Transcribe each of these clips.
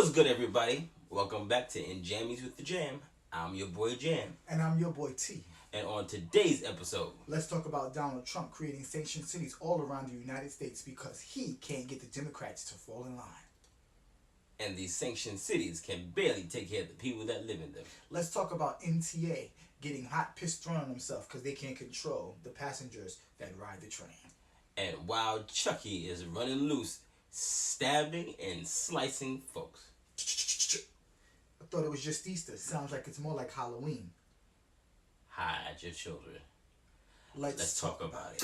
What's good, everybody? Welcome back to In Jammies with the Jam. I'm your boy Jam. And I'm your boy T. And on today's episode, let's talk about Donald Trump creating sanctioned cities all around the United States because he can't get the Democrats to fall in line. And these sanctioned cities can barely take care of the people that live in them. Let's talk about MTA getting hot pissed thrown on themselves because they can't control the passengers that ride the train. And while Chucky is running loose, stabbing and slicing folks. I thought it was just Easter. Sounds like it's more like Halloween. Hide your children. Let's talk about it.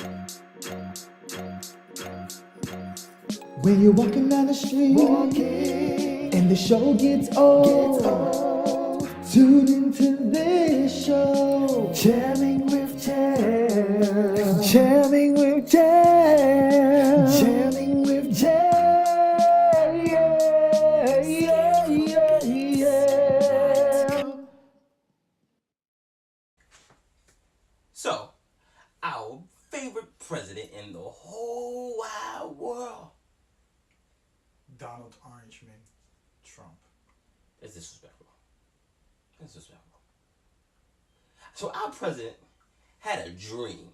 When you're walking down the street and the show gets old, tune into this show. Jamming with Jam. Jamming with Jam. Jamming with Jam. So, our favorite president in the whole wide world. Donald Orangeman Trump. That's disrespectful. That's disrespectful. So our president had a dream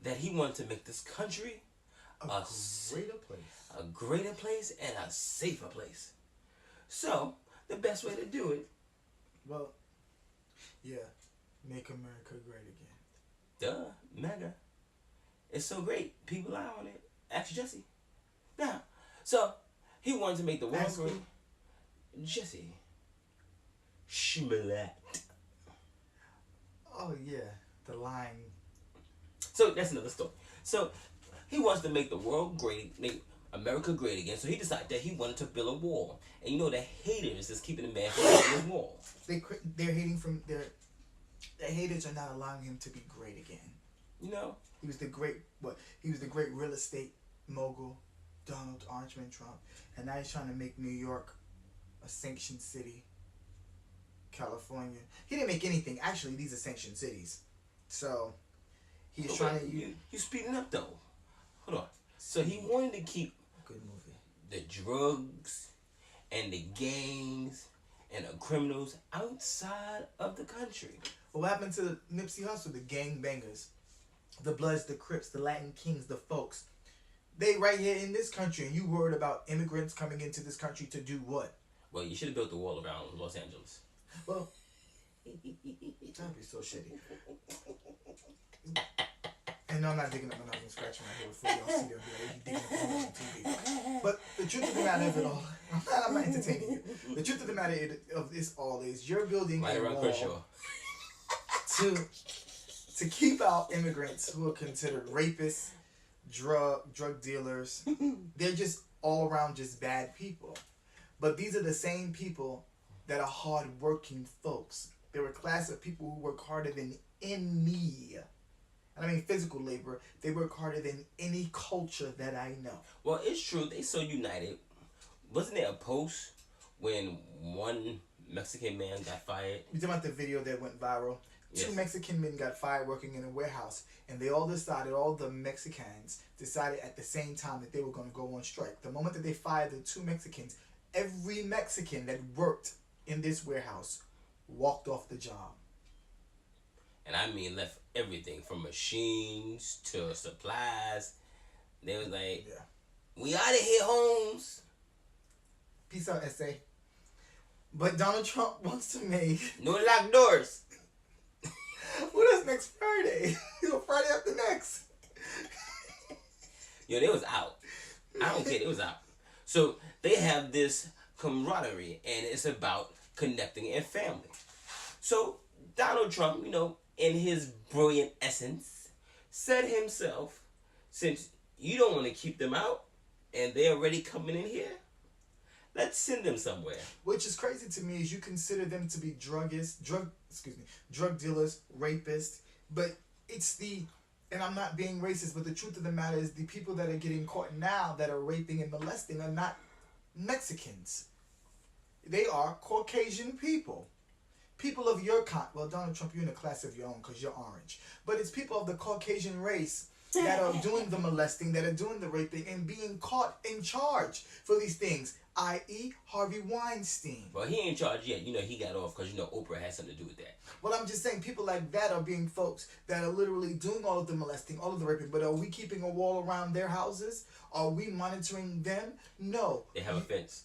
that he wanted to make this country a greater place and a safer place. So the best way to do it, well, yeah, make America great again. Duh, mega. It's so great. People are on it. Ask Jesse. Now, so he wanted to make the world great. Jesse. Schmillet. Oh yeah, the line. So that's another story. So he wants to make the world great, make America great again. So he decided that he wanted to build a wall. And you know the haters is keeping the man from building his wall. They're hating from their haters are not allowing him to be great again. You know, he was the great real estate mogul, Donald Orangeman Trump, and now he's trying to make New York a sanctioned city. California, he didn't make anything. Actually, these are sanctioned cities. So he's trying to. You speeding up though. Hold on. So he wanted to keep good movie the drugs and the gangs and the criminals outside of the country. What happened to Nipsey Hussle? The gang bangers, the Bloods, the Crips, the Latin Kings, the folks. They right here in this country, and you worried about immigrants coming into this country to do what? Well, you should have built the wall around Los Angeles. Well, that'd be so shitty. And no, I'm not digging up my nose and scratching my head before y'all see them be like, digging up my nose on TV. But the truth of the matter of it all, I'm not entertaining you. The truth of the matter of this all is you're building a wall to keep out immigrants who are considered rapists, drug dealers. They're just all around just bad people. But these are the same people that are hard-working folks. They're a class of people who work harder than any. And I mean physical labor. They work harder than any culture that I know. Well, it's true. They so united. Wasn't there a post when one Mexican man got fired? You talking about the video that went viral? Yes. 2 Mexican men got fired working in a warehouse, and they all the Mexicans decided at the same time that they were going to go on strike. The moment that they fired the 2 Mexicans, every Mexican that worked in this warehouse walked off the job. And I mean left everything from machines to supplies. They was like, yeah. We out of here, Holmes. Peace out, SA. But Donald Trump wants to make... No locked doors. What is next Friday? Friday after next. Yo, they was out. I don't care. They was out. So they have this camaraderie, and it's about connecting and family. So Donald Trump, you know, in his brilliant essence, said himself, since you don't want to keep them out, and they're already coming in here, let's send them somewhere. Which is crazy to me is you consider them to be drug dealers, rapists, but it's and I'm not being racist, but the truth of the matter is the people that are getting caught now that are raping and molesting are not Mexicans. They are Caucasian people. People of your well, Donald Trump, you're in a class of your own because you're orange. But it's people of the Caucasian race that are doing the molesting, that are doing the raping, and being caught in charge for these things, i.e. Harvey Weinstein. Well, he ain't charged yet. You know, he got off because, you know, Oprah had something to do with that. Well, I'm just saying, people like that are being folks that are literally doing all of the molesting, all of the raping. But are we keeping a wall around their houses? Are we monitoring them? No. They have a fence.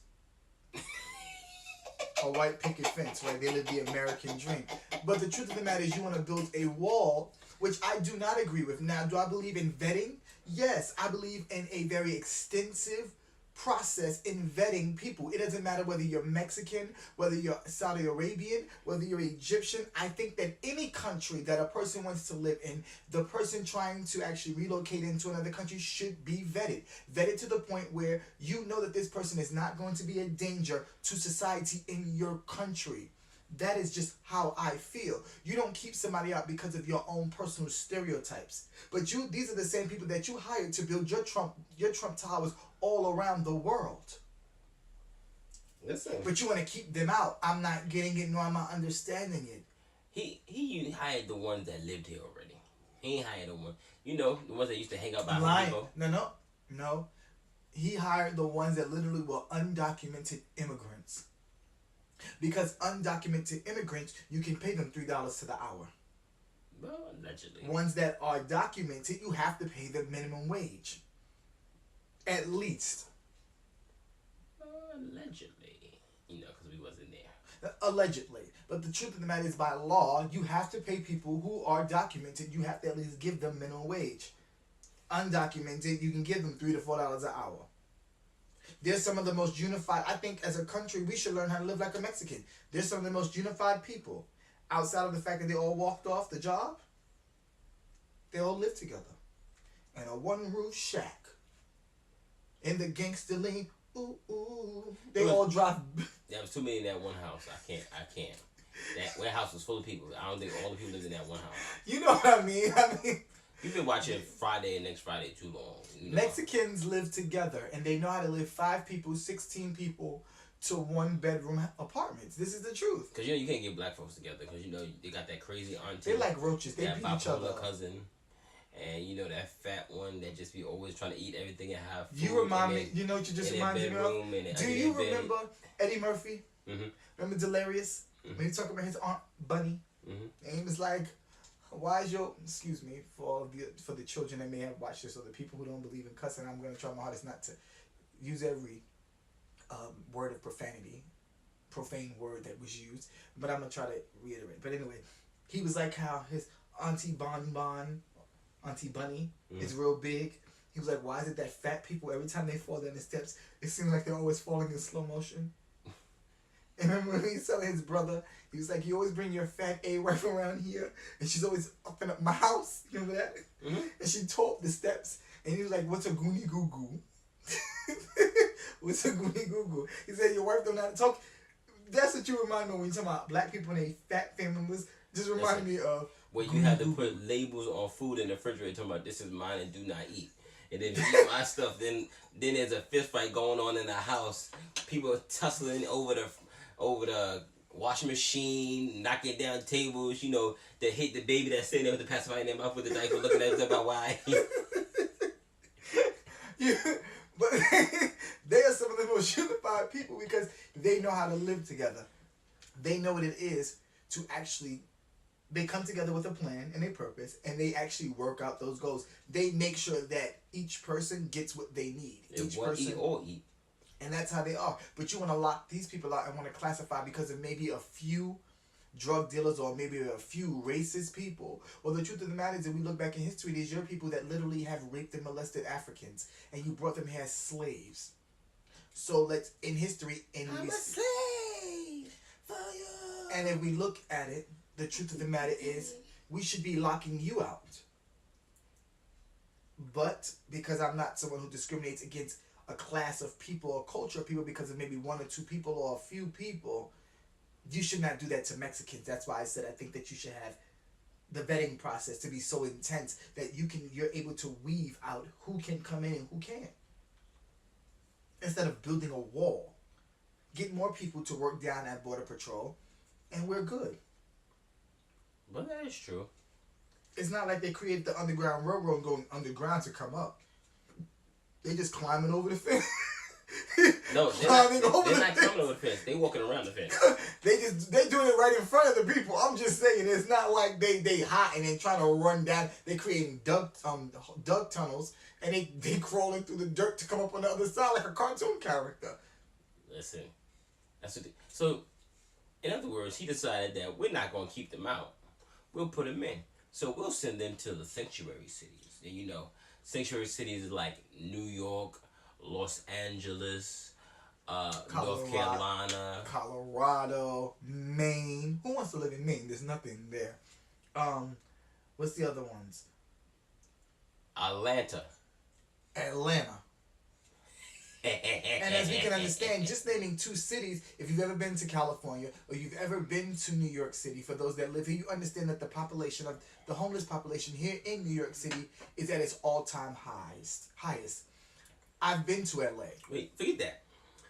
A white picket fence, right? They live the American dream. But the truth of the matter is, you want to build a wall, which I do not agree with. Now, do I believe in vetting? Yes, I believe in a very extensive process in vetting people. It doesn't matter whether you're Mexican, whether you're Saudi Arabian, whether you're Egyptian. I think that any country that a person wants to live in, the person trying to actually relocate into another country should be vetted. Vetted to the point where you know that this person is not going to be a danger to society in your country. That is just how I feel. You don't keep somebody out because of your own personal stereotypes. But these are the same people that you hired to build your Trump towers all around the world. Listen. But you want to keep them out. I'm not getting it, nor am I understanding it. He hired the ones that lived here already. He ain't hired the one. You know, the ones that used to hang out by Home Depot. No. He hired the ones that literally were undocumented immigrants. Because undocumented immigrants, you can pay them $3 to the hour. Well, allegedly. Ones that are documented, you have to pay the minimum wage. At least. Allegedly. You know, because we wasn't there. Allegedly. But the truth of the matter is, by law, you have to pay people who are documented. You have to at least give them minimum wage. Undocumented, you can give them $3 to $4 an hour. They're some of the most unified. I think as a country, we should learn how to live like a Mexican. They're some of the most unified people. Outside of the fact that they all walked off the job, they all live together in a one-roof shack. In the gangster lean, ooh, ooh. They all drive. There was too many in that one house. I can't. That warehouse was full of people. I don't think all the people lived in that one house. You know what I mean? You've been watching Friday and Next Friday too long. You know? Mexicans live together, and they know how to live 5 people, 16 people to 1-bedroom apartments. This is the truth. Because, you know, you can't get black folks together because, you know, they got that crazy auntie. They're like roaches. They beat each other. That bipolar cousin. And, you know, that fat one that just be always trying to eat everything and have food. You remind me, you know what you just reminded me of? Do you remember Eddie Murphy? Mm-hmm. Remember Delirious? Mm-hmm. When he talking about his aunt Bunny? Mm-hmm. And he was like, why is your, excuse me, for the children that may have watched this or the people who don't believe in cussing, I'm going to try my hardest not to use every word of profanity, profane word that was used, but I'm going to try to reiterate. But anyway, he was like how his Auntie Bunny is real big. He was like, why is it that fat people, every time they fall down the steps, it seems like they're always falling in slow motion? And remember when he was telling his brother, he was like, you always bring your fat A-wife around here, and she's always up and up my house. You remember that? Mm-hmm. And she tore up the steps, and he was like, what's a goonie goo goo? What's a goonie goo goo? He said, your wife don't know how to talk. That's what you remind me when you talk about black people and they fat family members. Just reminded me of where you have to put labels on food in the refrigerator talking about this is mine and do not eat. And then if you eat my stuff, then there's a fist fight going on in the house. People tussling over the washing machine, knocking down tables, you know, that hit the baby that's sitting there with the pacifier in their mouth with the diaper looking at us about why. Yeah, but they are some of the most unified people because they know how to live together. They know what it is to actually, they come together with a plan and a purpose, and they actually work out those goals. They make sure that each person gets what they need. Each person eat or eat. And that's how they are. But you want to lock these people out and want to classify because of maybe a few drug dealers or maybe a few racist people. Well, the truth of the matter is that we look back in history, these are people that literally have raped and molested Africans, and you brought them here as slaves. So let's, in history, I'm a slave for you. And if we look at it, the truth of the matter is we should be locking you out. But because I'm not someone who discriminates against a class of people or culture of people because of maybe 1 or 2 people or a few people, you should not do that to Mexicans. That's why I said I think that you should have the vetting process to be so intense that you're able to weave out who can come in and who can't. Instead of building a wall. Get more people to work down at Border Patrol and we're good. But that is true. It's not like they created the Underground Railroad going underground to come up. They just climbing over the fence. No, they're not climbing over the fence. They walking around the fence. they doing it right in front of the people. I'm just saying, it's not like they hiding and trying to run down. They creating duck tunnels, and they crawling through the dirt to come up on the other side like a cartoon character. Listen, that's what. So, in other words, he decided that we're not going to keep them out. We'll put them in. So we'll send them to the sanctuary cities. And you know, sanctuary cities like New York, Los Angeles, North Carolina, Colorado, Maine. Who wants to live in Maine? There's nothing there. What's the other ones? Atlanta. And as we can understand, just naming 2 cities, if you've ever been to California or you've ever been to New York City, for those that live here, you understand that the homeless population here in New York City is at its all-time highest. I've been to LA. Wait, forget that.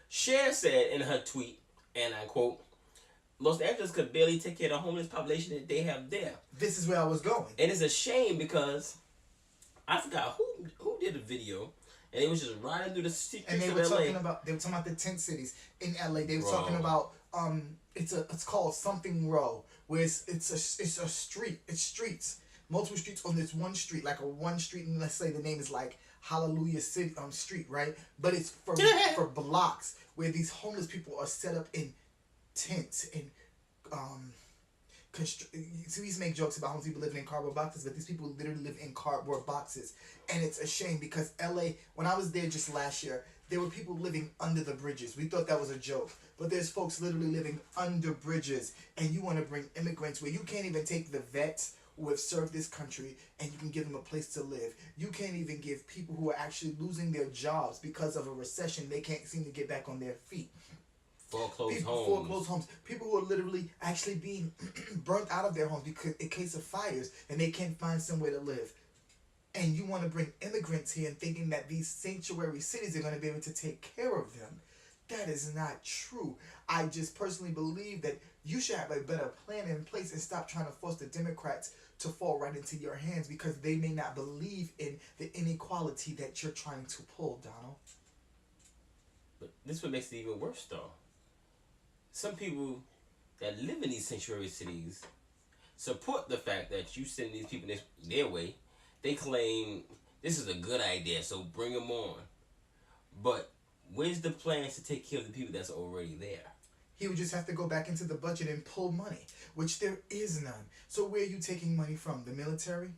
Cher said in her tweet, and I quote, Los Angeles could barely take care of the homeless population that they have there. This is where I was going. And it's a shame because I forgot who did a video, and they was just riding through the streets of LA. And they were talking about the tent cities in LA. They were talking about it's called something row, where it's a street. It's streets. Multiple streets on this one street, like a one street, and let's say the name is like Hallelujah City Street, right? But it's for blocks where these homeless people are set up in tents and so we used to make jokes about homeless people living in cardboard boxes, but these people literally live in cardboard boxes, and it's a shame because LA. When I was there just last year, there were people living under the bridges. We thought that was a joke, but there's folks literally living under bridges, and you want to bring immigrants where you can't even take the vets who have served this country and you can give them a place to live. You can't even give people who are actually losing their jobs because of a recession, they can't seem to get back on their feet. Foreclosed homes. People who are literally actually being burnt out of their homes because in case of fires and they can't find somewhere to live. And you want to bring immigrants here and thinking that these sanctuary cities are going to be able to take care of them. That is not true. I just personally believe that you should have a better plan in place and stop trying to force the Democrats to fall right into your hands because they may not believe in the inequality that you're trying to pull, Donald. But this is what makes it even worse, though. Some people that live in these sanctuary cities support the fact that you send these people their way. They claim this is a good idea, so bring them on. But where's the plans to take care of the people that's already there? He would just have to go back into the budget and pull money, which there is none. So where are you taking money from? The military?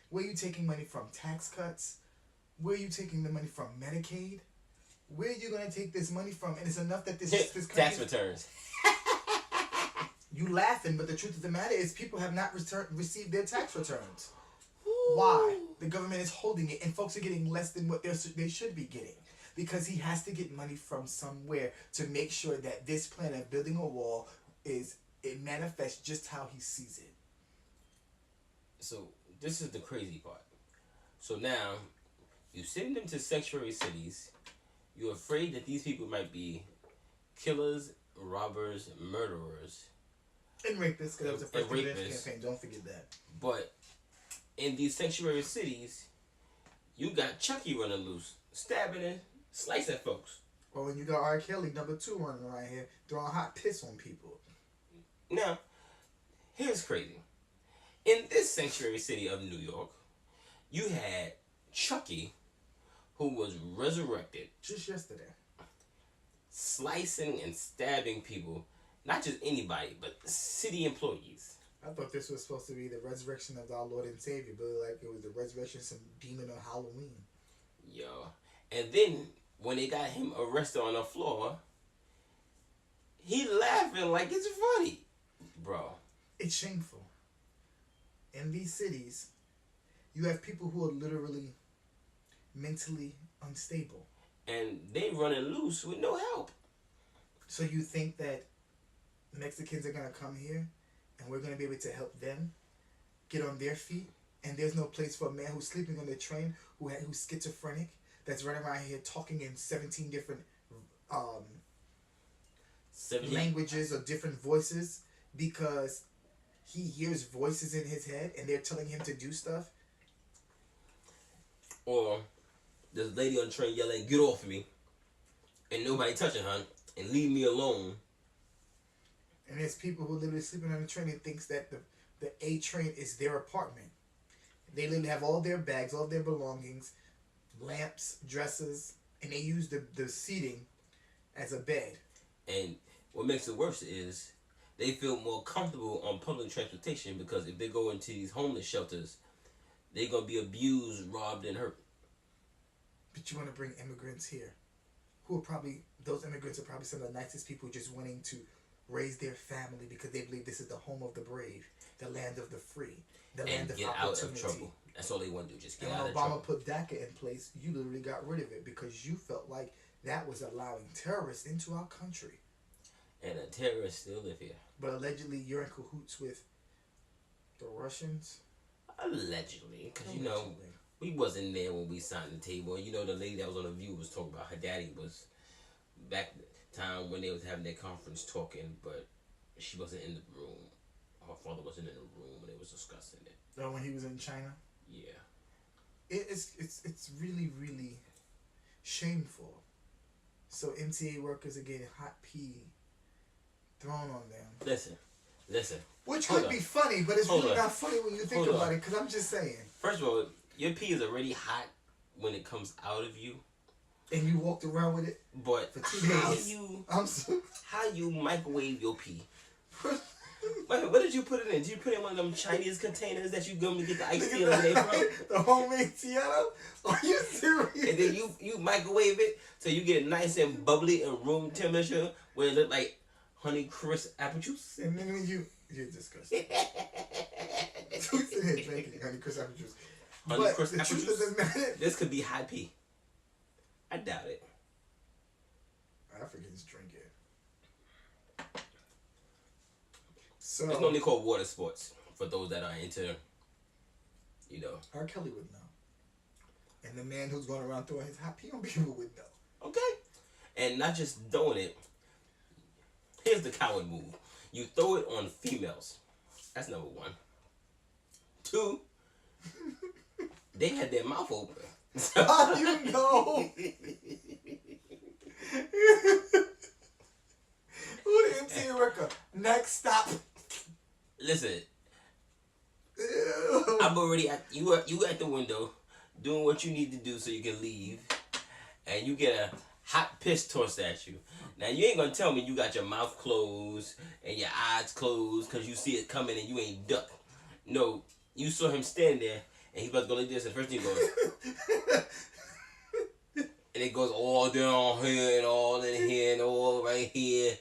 Where are you taking money from? Tax cuts? Where are you taking the money from? Medicaid? Where are you going to take this money from? And it's enough that this country... Tax returns. You laughing, but the truth of the matter is people have not received their tax returns. Why? The government is holding it, and folks are getting less than what they should be getting. Because he has to get money from somewhere to make sure that this plan of building a wall it manifests just how he sees it. So this is the crazy part. So now you send them to sanctuary cities. You're afraid that these people might be killers, robbers, murderers, and rapists. Because that was the first presidential campaign. Don't forget that. But in these sanctuary cities, you got Chucky running loose, stabbing and slicing folks. Or when you got R. Kelly #2 running around here throwing hot piss on people. Now, here's crazy. In this sanctuary city of New York, you had Chucky, who was resurrected just yesterday, slicing and stabbing people, not just anybody, but city employees. I thought this was supposed to be the resurrection of our Lord and Savior, but like it was the resurrection of some demon on Halloween. Yo. And then when they got him arrested on the floor, he laughing like it's funny. Bro. It's shameful. In these cities, you have people who are literally mentally unstable. And they running loose with no help. So you think that Mexicans are going to come here and we're going to be able to help them get on their feet? And there's no place for a man who's sleeping on the train, who's schizophrenic, that's running around here talking in 17 different languages or different voices because he hears voices in his head and they're telling him to do stuff. Or this lady on the train yelling, "Get off of me," and nobody touching her and leave me alone. And there's people who literally sleeping on the train and thinks that the A train is their apartment. They literally have all their bags, all their belongings, lamps, dressers, and they use the seating as a bed. And what makes it worse is they feel more comfortable on public transportation because if they go into these homeless shelters, they're going to be abused, robbed, and hurt. But you want to bring immigrants here, who are probably, those immigrants are probably some of the nicest people just wanting to raise their family because they believe this is the home of the brave, the land of the free, the land of get opportunity. out of trouble. That's all they want to do, just get and out when of trouble. Obama put DACA in place, you literally got rid of it because you felt like that was allowing terrorists into our country. And the terrorists still live here. But allegedly, you're in cahoots with the Russians. Allegedly, because you know we wasn't there when we signed the table. And you know the lady that was on the View was talking about her daddy was back time when they was having their conference talking, but she wasn't in the room. Her father wasn't in the room when they was discussing it. Oh, when he was in China. Yeah. It's really, really shameful. So MTA workers are getting hot pee thrown on them. Listen. Which could be funny, but it's really not funny when you think about it, because I'm just saying. First of all, your pee is already hot when it comes out of you. And you walked around with it But for 2 days. How you microwave your pee? Wait, what did you put it in? Did you put it in one of them Chinese containers that you go to get the iced tea over there from? The homemade Tiana? Are you serious? And then you microwave it so you get it nice and bubbly and room temperature where it look like Honey Crisp apple juice. And then when you're disgusting. Who's in here drinking Honey Crisp apple juice? Honey Crisp apple truth juice? doesn't matter. This could be hot pee. I doubt it. Africans drink it. So It's normally called water sports for those that are into, you know. R. Kelly would know. And the man who's going around throwing his hot pee on people would know. Okay. And not just throwing it. Here's the coward move. You throw it on females. That's number one. 2, they had their mouth open. How do you know? Who the MTA worker? Next stop. Listen, I'm already at you at the window doing what you need to do so you can leave, and you get a hot piss tossed at you. Now you ain't gonna tell me you got your mouth closed and your eyes closed because you see it coming and you ain't duck. No, you saw him stand there and he's about to go like this, and first thing he goes, and it goes all down here and all in here and all right here.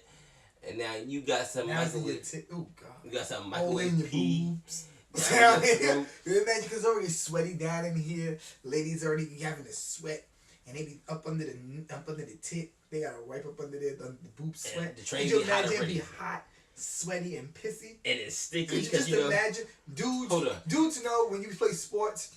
And now you got some microwave. Oh God! You got some All in microwave your pee. boobs. Down here. You imagine because it's already sweaty down in here. Ladies already having to sweat, and they be up under the tit. They gotta wipe up under there the boob sweat. The train Could you be hot imagine it already. be hot, sweaty, and pissy? And it's sticky Could you because just you know. imagine dudes know when you play sports.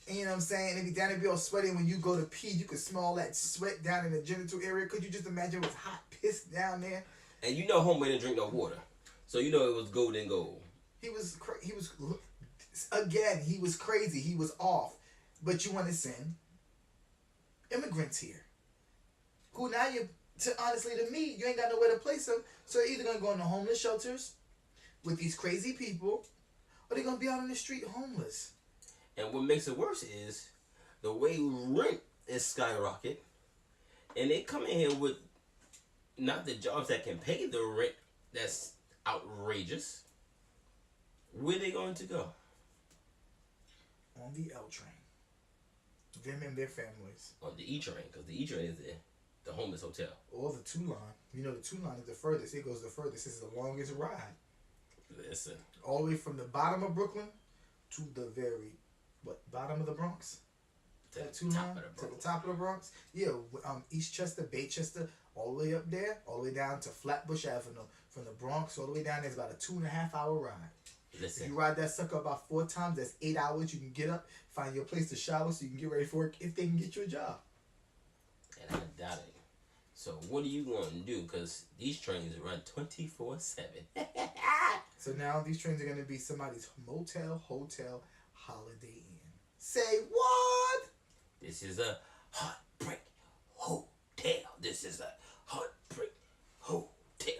And you know what I'm saying? And be down there be all sweaty. And when you go to pee, you can smell all that sweat down in the genital area. Could you just imagine it was hot piss down there? And you know, homeboy didn't drink no water, so you know it was golden gold. He was crazy. He was crazy. He was off. But you want to send immigrants here, who now honestly to me, you ain't got nowhere to place them. So they're either gonna go into homeless shelters with these crazy people, or they're gonna be out on the street homeless. And what makes it worse is the way rent is skyrocket, and they come in here with not the jobs that can pay the rent. That's outrageous. Where they going to go? On the L train. Them and their families. On the E train, because the E train is the homeless hotel. Or the 2 line. You know the 2 line is the furthest. It goes the furthest. It's the longest ride. Listen. All the way from the bottom of Brooklyn to the very bottom of the Bronx. To That the 2 top line of the to the Bronx. top of the Bronx. Yeah, Eastchester, Baychester, all the way up there, all the way down to Flatbush Avenue. From the Bronx all the way down there is about a 2.5 hour ride. If Listen. you ride that sucker about 4 times, that's 8 hours. You can get up, find your place to shower so you can get ready for work if they can get you a job. And I doubt it. So what are you going to do? Because these trains run 24/7. So now these trains are going to be somebody's motel, hotel, Holiday Inn. Say what? This is a heartbreak hotel. This is a heartbreak hotel.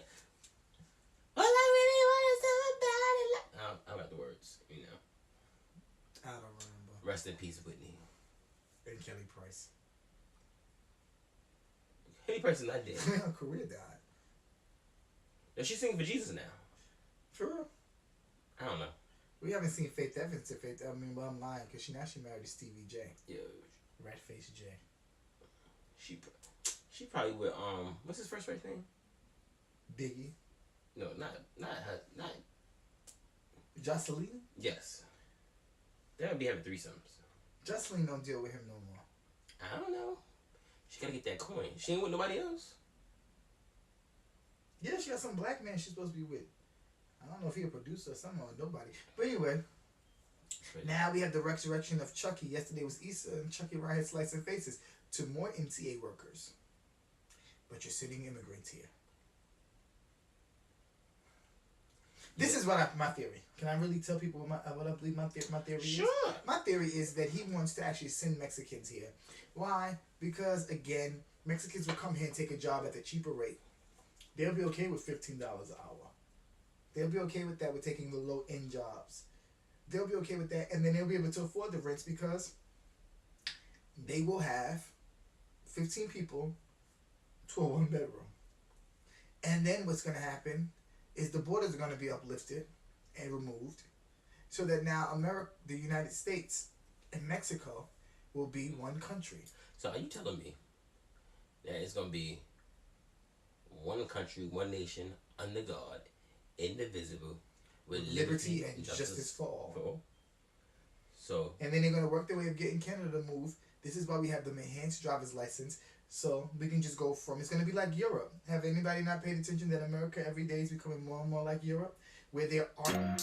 All I really want is somebody like... I got the words, you know. I don't remember. Rest in peace, Whitney. And Kelly Price. Any person I did. Korea died. No, she's singing for Jesus now. For real? I don't know. We haven't seen Faith Evans. Well, I'm lying because she married to Stevie J. Yo, Rat Face J. She probably with what's his first name? Biggie. No, not her. Jocelyn. Yes. They would be having threesomes. Jocelyn don't deal with him no more. I don't know. She gotta get that coin. She ain't with nobody else. Yeah, she got some black man she's supposed to be with. I don't know if he a producer or something or nobody. But anyway, now we have the resurrection of Chucky. Yesterday was Easter and Chucky right here slicing faces to more MTA workers. But you're sitting immigrants here. This is what my theory. Can I really tell people what I believe my theory is? Sure. My theory is that he wants to actually send Mexicans here. Why? Because, again, Mexicans will come here and take a job at a cheaper rate. They'll be okay with $15 an hour. They'll be okay with that, with taking the low-end jobs. They'll be okay with that, and then they'll be able to afford the rents because they will have 15 people to a one-bedroom. And then what's going to happen is the borders are going to be uplifted and removed so that now the United States and Mexico will be one country. So are you telling me that it's going to be one country, one nation, under God, indivisible, with liberty and justice for all? So, and then they're going to work their way of getting Canada to move. This is why we have the enhanced driver's license. So we can just go from, it's going to be like Europe. Have anybody not paid attention that America every day is becoming more and more like Europe? Where there are...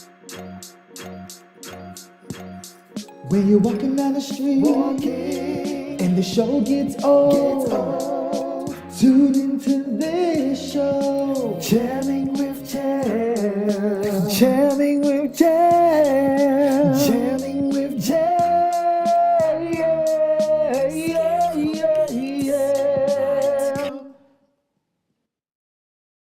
When you're walking down the street and the show gets old, tune into this show.